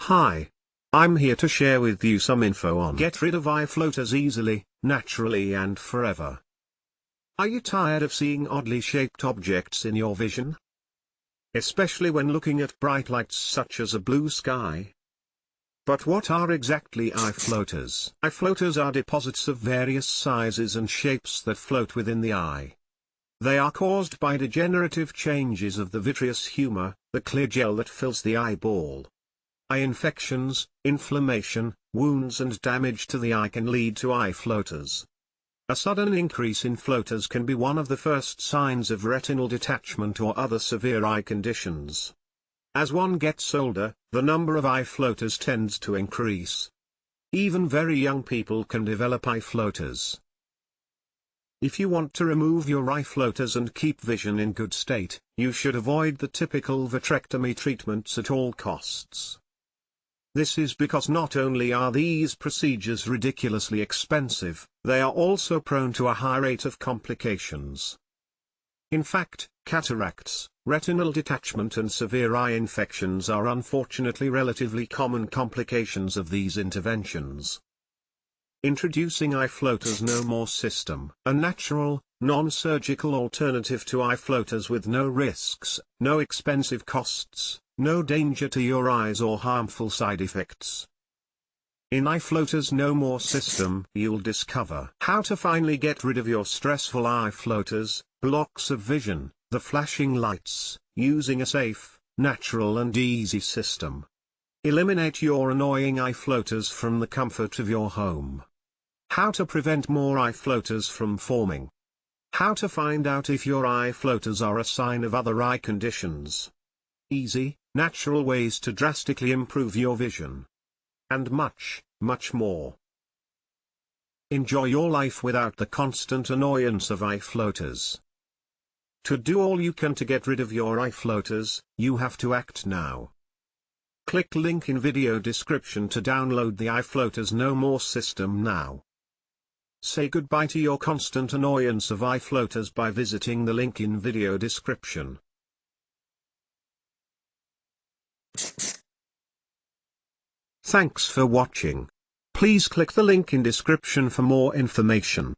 Hi. I'm here to share with you some info on get rid of eye floaters easily, naturally and forever. Are you tired of seeing oddly shaped objects in your vision? Especially when looking at bright lights such as a blue sky? But what are exactly eye floaters? Eye floaters are deposits of various sizes and shapes that float within the eye. They are caused by degenerative changes of the vitreous humor, the clear gel that fills the eyeball. Eye infections, inflammation, wounds and damage to the eye can lead to eye floaters. A sudden increase in floaters can be one of the first signs of retinal detachment or other severe eye conditions. As one gets older, the number of eye floaters tends to increase. Even very young people can develop eye floaters. If you want to remove your eye floaters and keep vision in good state, you should avoid the typical vitrectomy treatments at all costs. This is because not only are these procedures ridiculously expensive, they are also prone to a high rate of complications. In fact, cataracts, retinal detachment and severe eye infections are unfortunately relatively common complications of these interventions. Introducing eye floaters no more system, a natural, non-surgical alternative to eye floaters with no risks, no expensive costs, no danger to your eyes or harmful side effects. In Eye Floaters No More system, you'll discover how to finally get rid of your stressful eye floaters, blocks of vision, the flashing lights, using a safe, natural and easy system. Eliminate your annoying eye floaters from the comfort of your home. How to prevent more eye floaters from forming. How to find out if your eye floaters are a sign of other eye conditions. Easy, natural ways to drastically improve your vision. And much, much more. Enjoy your life without the constant annoyance of eye floaters. To do all you can to get rid of your eye floaters, you have to act now. Click link in video description to download the Eye Floaters No More system now. Say goodbye to your constant annoyance of eye floaters by visiting the link in video description. Thanks for watching. Please click the link in description for more information.